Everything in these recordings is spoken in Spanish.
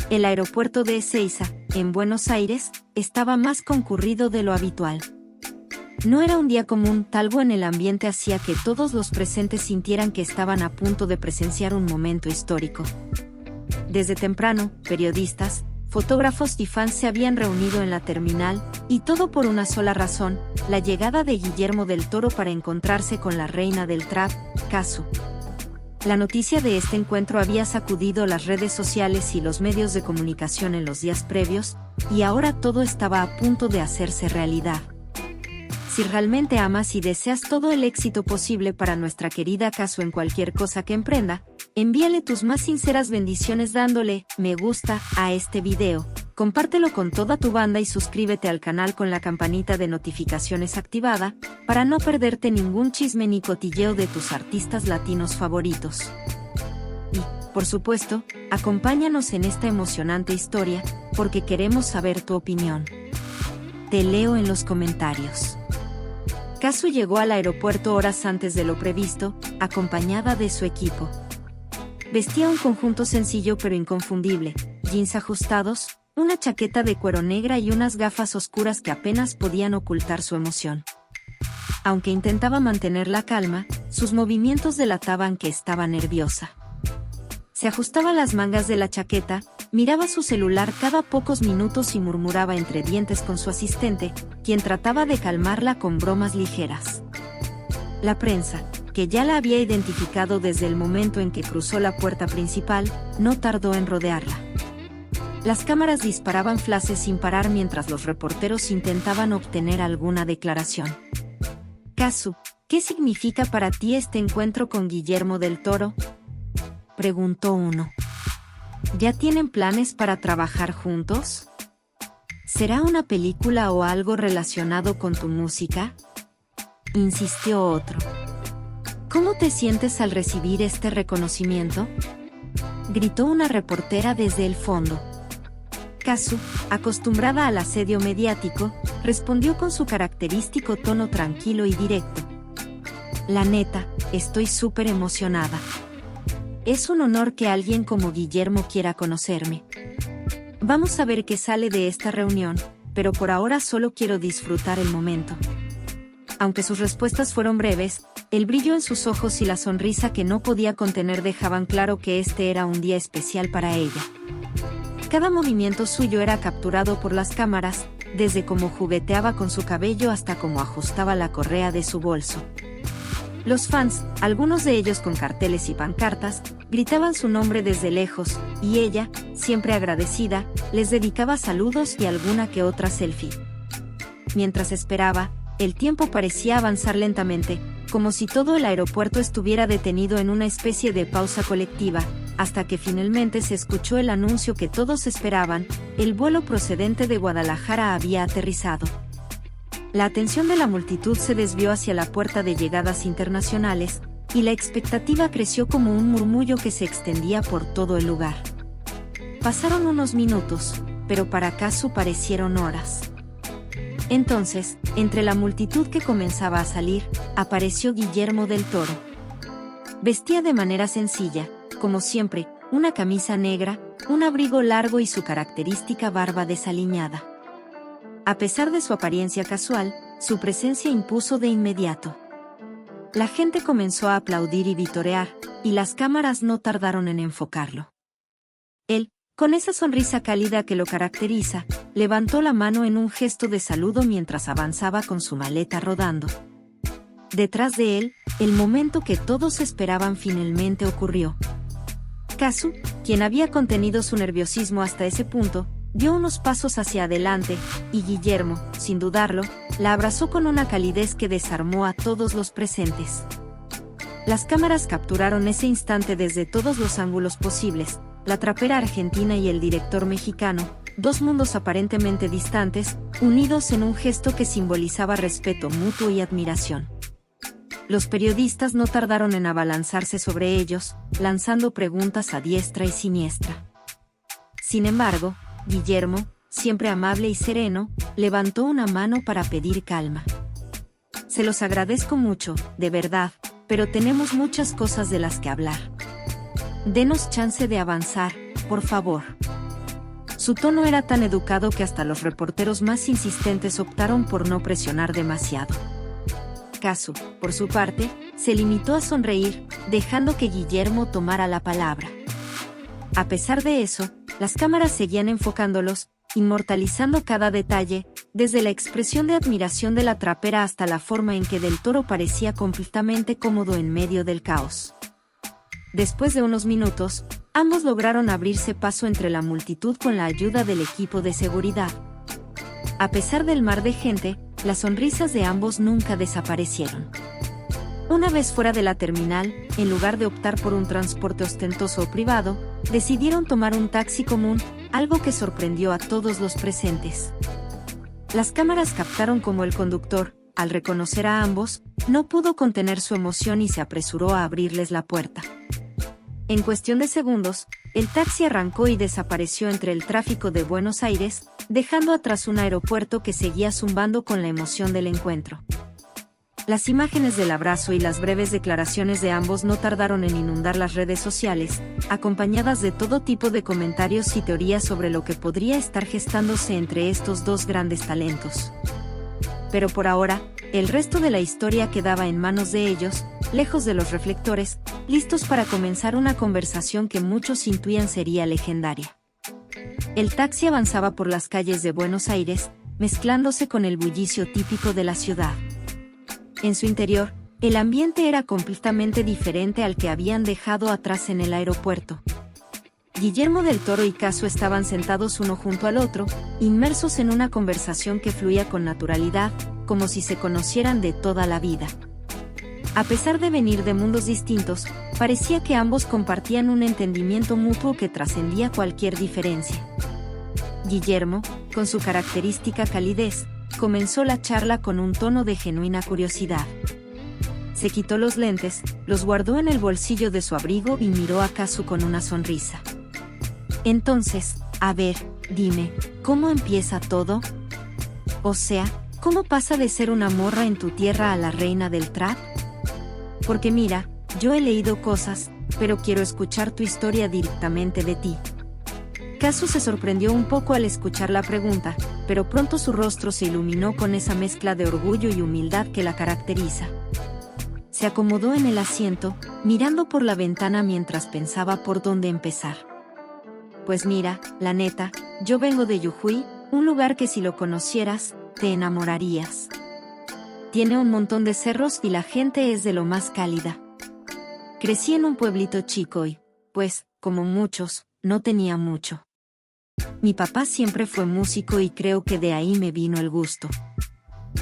El aeropuerto de Ezeiza, en Buenos Aires, estaba más concurrido de lo habitual. No era un día común, algo en el ambiente hacía que todos los presentes sintieran que estaban a punto de presenciar un momento histórico. Desde temprano, periodistas, fotógrafos y fans se habían reunido en la terminal, y todo por una sola razón, la llegada de Guillermo del Toro para encontrarse con la reina del trap, Cazzu. La noticia de este encuentro había sacudido las redes sociales y los medios de comunicación en los días previos, y ahora todo estaba a punto de hacerse realidad. Si realmente amas y deseas todo el éxito posible para nuestra querida Cazzu en cualquier cosa que emprenda, envíale tus más sinceras bendiciones dándole me gusta a este video, compártelo con toda tu banda y suscríbete al canal con la campanita de notificaciones activada, para no perderte ningún chisme ni cotilleo de tus artistas latinos favoritos. Y, por supuesto, acompáñanos en esta emocionante historia, porque queremos saber tu opinión. Te leo en los comentarios. Cazzu llegó al aeropuerto horas antes de lo previsto, acompañada de su equipo. Vestía un conjunto sencillo pero inconfundible, jeans ajustados, una chaqueta de cuero negra y unas gafas oscuras que apenas podían ocultar su emoción. Aunque intentaba mantener la calma, sus movimientos delataban que estaba nerviosa. Se ajustaba las mangas de la chaqueta, miraba su celular cada pocos minutos y murmuraba entre dientes con su asistente, quien trataba de calmarla con bromas ligeras. La prensa, que ya la había identificado desde el momento en que cruzó la puerta principal, no tardó en rodearla. Las cámaras disparaban flashes sin parar mientras los reporteros intentaban obtener alguna declaración. Cazzu, ¿qué significa para ti este encuentro con Guillermo del Toro?, preguntó uno. ¿Ya tienen planes para trabajar juntos? ¿Será una película o algo relacionado con tu música?, insistió otro. ¿Cómo te sientes al recibir este reconocimiento?, gritó una reportera desde el fondo. Cazzu, acostumbrada al asedio mediático, respondió con su característico tono tranquilo y directo. La neta, estoy súper emocionada. Es un honor que alguien como Guillermo quiera conocerme. Vamos a ver qué sale de esta reunión, pero por ahora solo quiero disfrutar el momento. Aunque sus respuestas fueron breves, el brillo en sus ojos y la sonrisa que no podía contener dejaban claro que este era un día especial para ella. Cada movimiento suyo era capturado por las cámaras, desde cómo jugueteaba con su cabello hasta cómo ajustaba la correa de su bolso. Los fans, algunos de ellos con carteles y pancartas, gritaban su nombre desde lejos, y ella, siempre agradecida, les dedicaba saludos y alguna que otra selfie. Mientras esperaba, el tiempo parecía avanzar lentamente, como si todo el aeropuerto estuviera detenido en una especie de pausa colectiva, hasta que finalmente se escuchó el anuncio que todos esperaban: el vuelo procedente de Guadalajara había aterrizado. La atención de la multitud se desvió hacia la puerta de llegadas internacionales, y la expectativa creció como un murmullo que se extendía por todo el lugar. Pasaron unos minutos, pero para Cazzu parecieron horas. Entonces, entre la multitud que comenzaba a salir, apareció Guillermo del Toro. Vestía de manera sencilla, como siempre, una camisa negra, un abrigo largo y su característica barba desaliñada. A pesar de su apariencia casual, su presencia impuso de inmediato. La gente comenzó a aplaudir y vitorear, y las cámaras no tardaron en enfocarlo. Él, con esa sonrisa cálida que lo caracteriza, levantó la mano en un gesto de saludo mientras avanzaba con su maleta rodando. Detrás de él, el momento que todos esperaban finalmente ocurrió. Cazzu, quien había contenido su nerviosismo hasta ese punto, dio unos pasos hacia adelante, y Guillermo, sin dudarlo, la abrazó con una calidez que desarmó a todos los presentes. Las cámaras capturaron ese instante desde todos los ángulos posibles: la trapera argentina y el director mexicano, dos mundos aparentemente distantes, unidos en un gesto que simbolizaba respeto mutuo y admiración. Los periodistas no tardaron en abalanzarse sobre ellos, lanzando preguntas a diestra y siniestra. Sin embargo, Guillermo, siempre amable y sereno, levantó una mano para pedir calma. Se los agradezco mucho, de verdad, pero tenemos muchas cosas de las que hablar. Denos chance de avanzar, por favor. Su tono era tan educado que hasta los reporteros más insistentes optaron por no presionar demasiado. Kazu, por su parte, se limitó a sonreír, dejando que Guillermo tomara la palabra. A pesar de eso, las cámaras seguían enfocándolos, inmortalizando cada detalle, desde la expresión de admiración de la trapera hasta la forma en que Del Toro parecía completamente cómodo en medio del caos. Después de unos minutos, ambos lograron abrirse paso entre la multitud con la ayuda del equipo de seguridad. A pesar del mar de gente, las sonrisas de ambos nunca desaparecieron. Una vez fuera de la terminal, en lugar de optar por un transporte ostentoso o privado, decidieron tomar un taxi común, algo que sorprendió a todos los presentes. Las cámaras captaron cómo el conductor, al reconocer a ambos, no pudo contener su emoción y se apresuró a abrirles la puerta. En cuestión de segundos, el taxi arrancó y desapareció entre el tráfico de Buenos Aires, dejando atrás un aeropuerto que seguía zumbando con la emoción del encuentro. Las imágenes del abrazo y las breves declaraciones de ambos no tardaron en inundar las redes sociales, acompañadas de todo tipo de comentarios y teorías sobre lo que podría estar gestándose entre estos dos grandes talentos. Pero por ahora, el resto de la historia quedaba en manos de ellos, lejos de los reflectores, listos para comenzar una conversación que muchos intuían sería legendaria. El taxi avanzaba por las calles de Buenos Aires, mezclándose con el bullicio típico de la ciudad. En su interior, el ambiente era completamente diferente al que habían dejado atrás en el aeropuerto. Guillermo del Toro y Kazu estaban sentados uno junto al otro, inmersos en una conversación que fluía con naturalidad, como si se conocieran de toda la vida. A pesar de venir de mundos distintos, parecía que ambos compartían un entendimiento mutuo que trascendía cualquier diferencia. Guillermo, con su característica calidez, comenzó la charla con un tono de genuina curiosidad. Se quitó los lentes, los guardó en el bolsillo de su abrigo y miró a Kazu con una sonrisa. Entonces, a ver, dime, ¿cómo empieza todo? O sea, ¿cómo pasa de ser una morra en tu tierra a la reina del trap? Porque mira, yo he leído cosas, pero quiero escuchar tu historia directamente de ti. Kazu se sorprendió un poco al escuchar la pregunta, pero pronto su rostro se iluminó con esa mezcla de orgullo y humildad que la caracteriza. Se acomodó en el asiento, mirando por la ventana mientras pensaba por dónde empezar. Pues mira, la neta, yo vengo de Jujuy, un lugar que si lo conocieras, te enamorarías. Tiene un montón de cerros y la gente es de lo más cálida. Crecí en un pueblito chico y, pues, como muchos, no tenía mucho. Mi papá siempre fue músico y creo que de ahí me vino el gusto.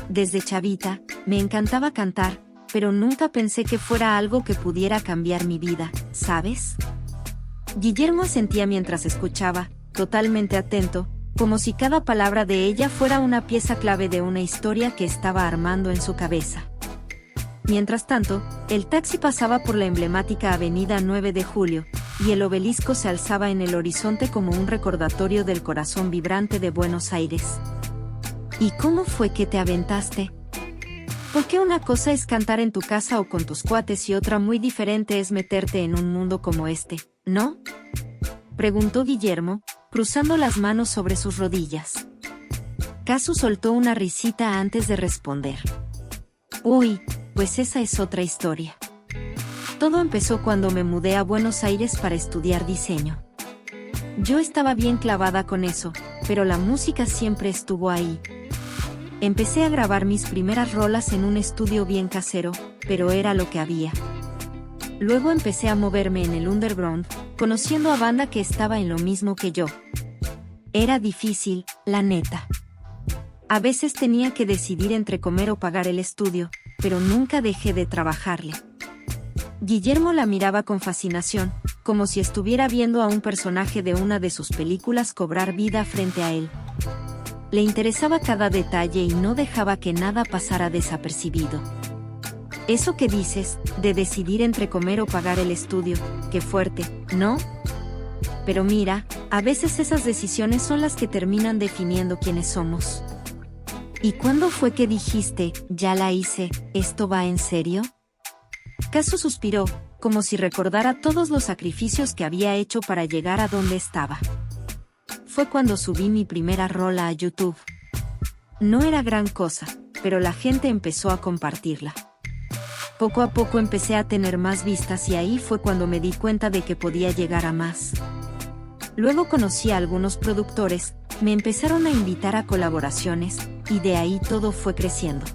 Desde chavita, me encantaba cantar, pero nunca pensé que fuera algo que pudiera cambiar mi vida, ¿sabes? Guillermo asentía mientras escuchaba, totalmente atento, como si cada palabra de ella fuera una pieza clave de una historia que estaba armando en su cabeza. Mientras tanto, el taxi pasaba por la emblemática avenida 9 de Julio, y el obelisco se alzaba en el horizonte como un recordatorio del corazón vibrante de Buenos Aires. ¿Y cómo fue que te aventaste? Porque una cosa es cantar en tu casa o con tus cuates y otra muy diferente es meterte en un mundo como este, ¿no? Preguntó Guillermo, cruzando las manos sobre sus rodillas. Kazu soltó una risita antes de responder. Uy, pues esa es otra historia. Todo empezó cuando me mudé a Buenos Aires para estudiar diseño. Yo estaba bien clavada con eso, pero la música siempre estuvo ahí. Empecé a grabar mis primeras rolas en un estudio bien casero, pero era lo que había. Luego empecé a moverme en el underground, conociendo a banda que estaba en lo mismo que yo. Era difícil, la neta. A veces tenía que decidir entre comer o pagar el estudio, pero nunca dejé de trabajarle. Guillermo la miraba con fascinación, como si estuviera viendo a un personaje de una de sus películas cobrar vida frente a él. Le interesaba cada detalle y no dejaba que nada pasara desapercibido. Eso que dices, de decidir entre comer o pagar el estudio, qué fuerte, ¿no? Pero mira, a veces esas decisiones son las que terminan definiendo quiénes somos. ¿Y cuándo fue que dijiste, ya la hice, esto va en serio? Kazu suspiró, como si recordara todos los sacrificios que había hecho para llegar a donde estaba. fue cuando subí mi primera rola a YouTube. No era gran cosa, pero la gente empezó a compartirla. Poco a poco empecé a tener más vistas y ahí fue cuando me di cuenta de que podía llegar a más. Luego conocí a algunos productores, me empezaron a invitar a colaboraciones, y de ahí todo fue creciendo.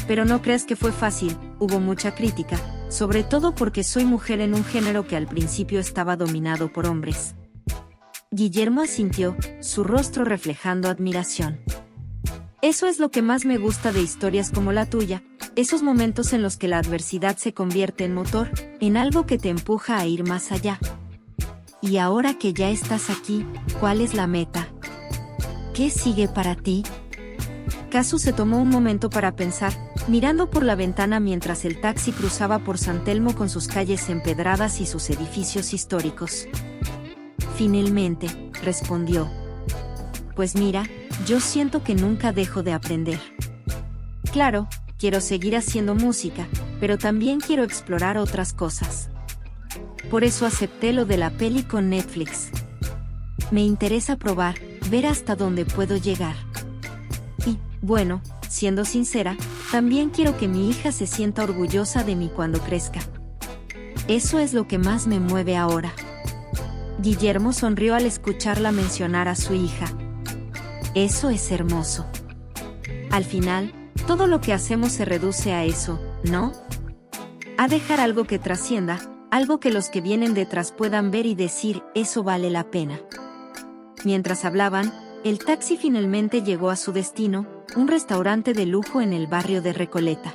Pero no creas que fue fácil, hubo mucha crítica, sobre todo porque soy mujer en un género que al principio estaba dominado por hombres. Guillermo asintió, su rostro reflejando admiración. Eso es lo que más me gusta de historias como la tuya, esos momentos en los que la adversidad se convierte en motor, en algo que te empuja a ir más allá. Y ahora que ya estás aquí, ¿cuál es la meta? ¿Qué sigue para ti? Kazu se tomó un momento para pensar, mirando por la ventana mientras el taxi cruzaba por San Telmo con sus calles empedradas y sus edificios históricos. Finalmente, respondió. Pues mira, yo siento que nunca dejo de aprender. Claro, quiero seguir haciendo música, pero también quiero explorar otras cosas. Por eso acepté lo de la peli con Netflix. Me interesa probar, ver hasta dónde puedo llegar. Y, bueno, siendo sincera, también quiero que mi hija se sienta orgullosa de mí cuando crezca. Eso es lo que más me mueve ahora. Guillermo sonrió al escucharla mencionar a su hija. Eso es hermoso. Al final, todo lo que hacemos se reduce a eso, ¿no? A dejar algo que trascienda, algo que los que vienen detrás puedan ver y decir, eso vale la pena. Mientras hablaban, el taxi finalmente llegó a su destino, un restaurante de lujo en el barrio de Recoleta.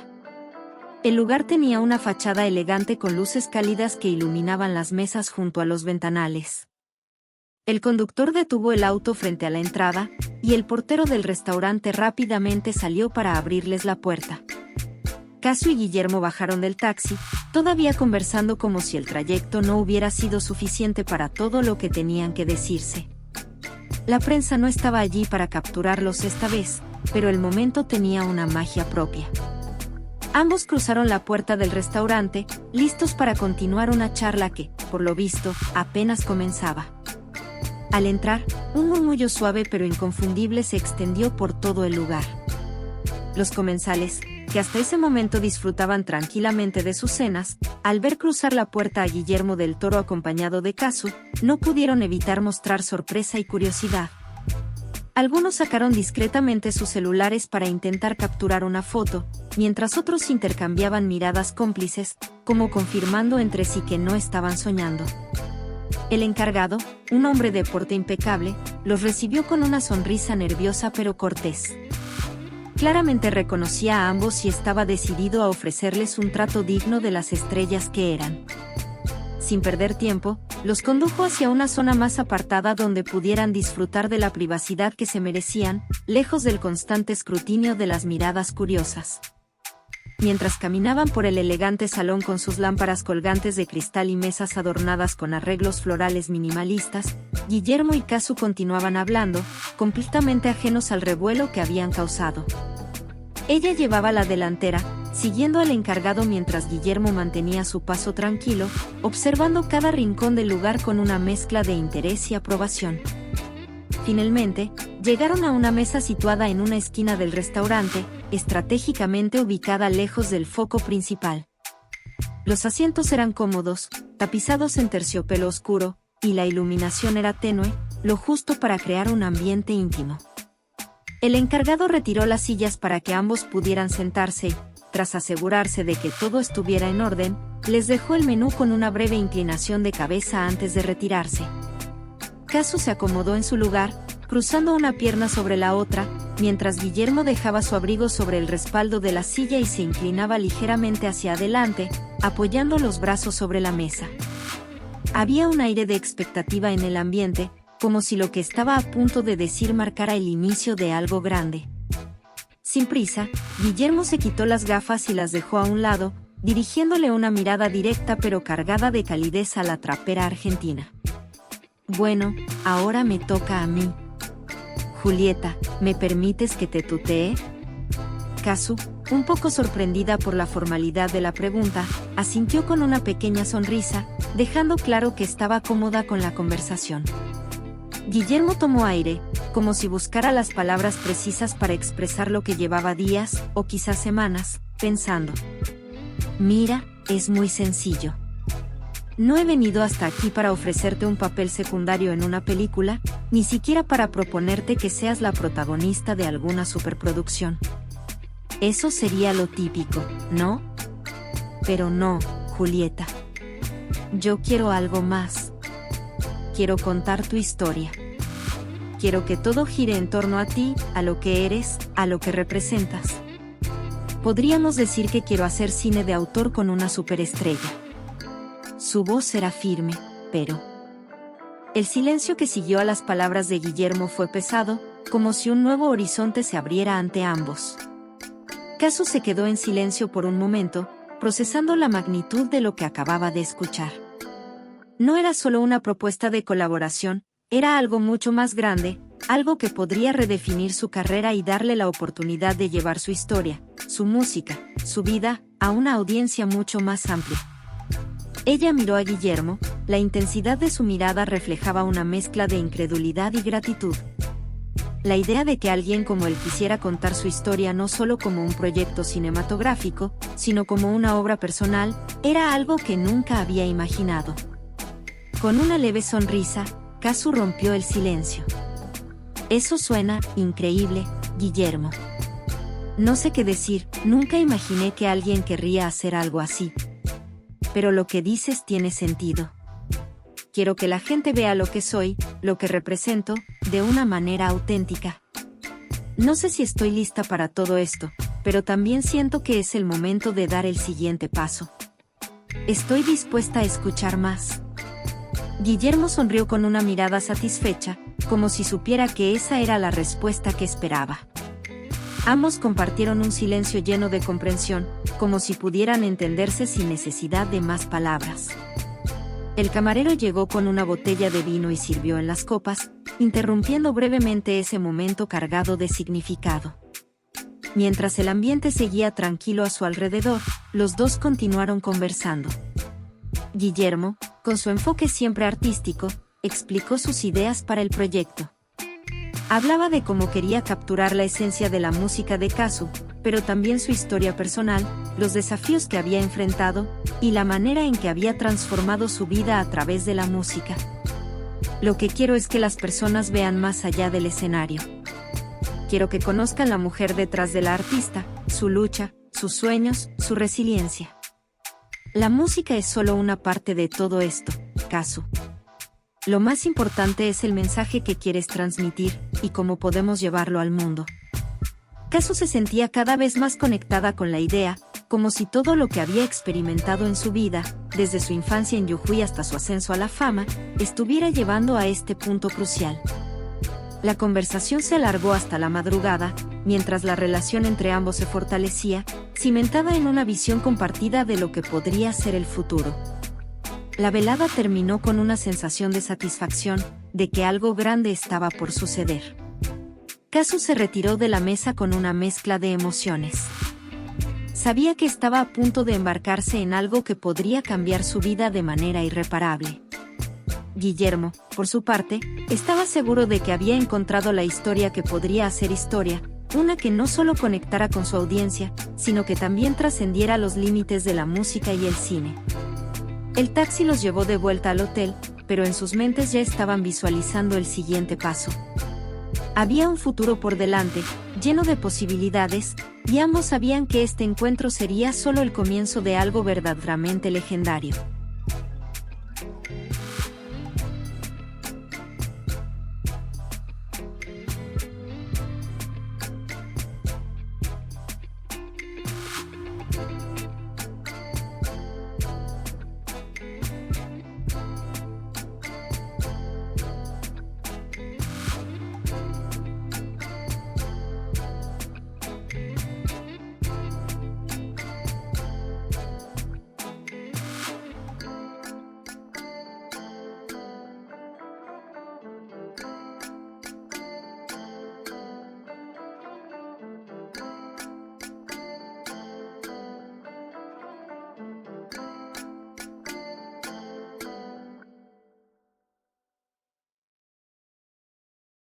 El lugar tenía una fachada elegante con luces cálidas que iluminaban las mesas junto a los ventanales. El conductor detuvo el auto frente a la entrada, y el portero del restaurante rápidamente salió para abrirles la puerta. Kazu y Guillermo bajaron del taxi, todavía conversando como si el trayecto no hubiera sido suficiente para todo lo que tenían que decirse. La prensa no estaba allí para capturarlos esta vez, pero el momento tenía una magia propia. Ambos cruzaron la puerta del restaurante, listos para continuar una charla que, por lo visto, apenas comenzaba. Al entrar, un murmullo suave pero inconfundible se extendió por todo el lugar. Los comensales, que hasta ese momento disfrutaban tranquilamente de sus cenas, al ver cruzar la puerta a Guillermo del Toro acompañado de Kazu, no pudieron evitar mostrar sorpresa y curiosidad. Algunos sacaron discretamente sus celulares para intentar capturar una foto, mientras otros intercambiaban miradas cómplices, como confirmando entre sí que no estaban soñando. El encargado, un hombre de porte impecable, los recibió con una sonrisa nerviosa pero cortés. Claramente reconocía a ambos y estaba decidido a ofrecerles un trato digno de las estrellas que eran. Sin perder tiempo, los condujo hacia una zona más apartada donde pudieran disfrutar de la privacidad que se merecían, lejos del constante escrutinio de las miradas curiosas. Mientras caminaban por el elegante salón con sus lámparas colgantes de cristal y mesas adornadas con arreglos florales minimalistas, Guillermo y Kazu continuaban hablando, completamente ajenos al revuelo que habían causado. Ella llevaba la delantera, siguiendo al encargado mientras Guillermo mantenía su paso tranquilo, observando cada rincón del lugar con una mezcla de interés y aprobación. Finalmente, llegaron a una mesa situada en una esquina del restaurante, estratégicamente ubicada lejos del foco principal. Los asientos eran cómodos, tapizados en terciopelo oscuro, y la iluminación era tenue, lo justo para crear un ambiente íntimo. El encargado retiró las sillas para que ambos pudieran sentarse y, tras asegurarse de que todo estuviera en orden, les dejó el menú con una breve inclinación de cabeza antes de retirarse. Kazu se acomodó en su lugar, cruzando una pierna sobre la otra, mientras Guillermo dejaba su abrigo sobre el respaldo de la silla y se inclinaba ligeramente hacia adelante, apoyando los brazos sobre la mesa. Había un aire de expectativa en el ambiente, como si lo que estaba a punto de decir marcara el inicio de algo grande. Sin prisa, Guillermo se quitó las gafas y las dejó a un lado, dirigiéndole una mirada directa pero cargada de calidez a la trapera argentina. Bueno, ahora me toca a mí. Julieta, ¿me permites que te tutee? Kazu, un poco sorprendida por la formalidad de la pregunta, asintió con una pequeña sonrisa, dejando claro que estaba cómoda con la conversación. Guillermo tomó aire, como si buscara las palabras precisas para expresar lo que llevaba días, o quizás semanas, pensando. Mira, es muy sencillo. No he venido hasta aquí para ofrecerte un papel secundario en una película, ni siquiera para proponerte que seas la protagonista de alguna superproducción. Eso sería lo típico, ¿no? Pero no, Julieta. Yo quiero algo más. Quiero contar tu historia. Quiero que todo gire en torno a ti, a lo que eres, a lo que representas. Podríamos decir que quiero hacer cine de autor con una superestrella. Su voz era firme, pero... El silencio que siguió a las palabras de Guillermo fue pesado, como si un nuevo horizonte se abriera ante ambos. Casu se quedó en silencio por un momento, procesando la magnitud de lo que acababa de escuchar. No era solo una propuesta de colaboración, era algo mucho más grande, algo que podría redefinir su carrera y darle la oportunidad de llevar su historia, su música, su vida, a una audiencia mucho más amplia. Ella miró a Guillermo, la intensidad de su mirada reflejaba una mezcla de incredulidad y gratitud. La idea de que alguien como él quisiera contar su historia no solo como un proyecto cinematográfico, sino como una obra personal, era algo que nunca había imaginado. Con una leve sonrisa, Casu rompió el silencio. Eso suena increíble, Guillermo. No sé qué decir, nunca imaginé que alguien querría hacer algo así. Pero lo que dices tiene sentido. Quiero que la gente vea lo que soy, lo que represento, de una manera auténtica. No sé si estoy lista para todo esto, pero también siento que es el momento de dar el siguiente paso. Estoy dispuesta a escuchar más. Guillermo sonrió con una mirada satisfecha, como si supiera que esa era la respuesta que esperaba. Ambos compartieron un silencio lleno de comprensión, como si pudieran entenderse sin necesidad de más palabras. El camarero llegó con una botella de vino y sirvió en las copas, interrumpiendo brevemente ese momento cargado de significado. Mientras el ambiente seguía tranquilo a su alrededor, los dos continuaron conversando. Guillermo, con su enfoque siempre artístico, explicó sus ideas para el proyecto. Hablaba de cómo quería capturar la esencia de la música de Casu, pero también su historia personal, los desafíos que había enfrentado, y la manera en que había transformado su vida a través de la música. Lo que quiero es que las personas vean más allá del escenario. Quiero que conozcan la mujer detrás de la artista, su lucha, sus sueños, su resiliencia. La música es solo una parte de todo esto, Casu. Lo más importante es el mensaje que quieres transmitir, y cómo podemos llevarlo al mundo. Casu se sentía cada vez más conectada con la idea, como si todo lo que había experimentado en su vida, desde su infancia en Jujuy hasta su ascenso a la fama, estuviera llevando a este punto crucial. La conversación se alargó hasta la madrugada, mientras la relación entre ambos se fortalecía, cimentada en una visión compartida de lo que podría ser el futuro. La velada terminó con una sensación de satisfacción, de que algo grande estaba por suceder. Casu se retiró de la mesa con una mezcla de emociones. Sabía que estaba a punto de embarcarse en algo que podría cambiar su vida de manera irreparable. Guillermo, por su parte, estaba seguro de que había encontrado la historia que podría hacer historia, una que no solo conectara con su audiencia, sino que también trascendiera los límites de la música y el cine. El taxi los llevó de vuelta al hotel, pero en sus mentes ya estaban visualizando el siguiente paso. Había un futuro por delante, lleno de posibilidades, y ambos sabían que este encuentro sería solo el comienzo de algo verdaderamente legendario.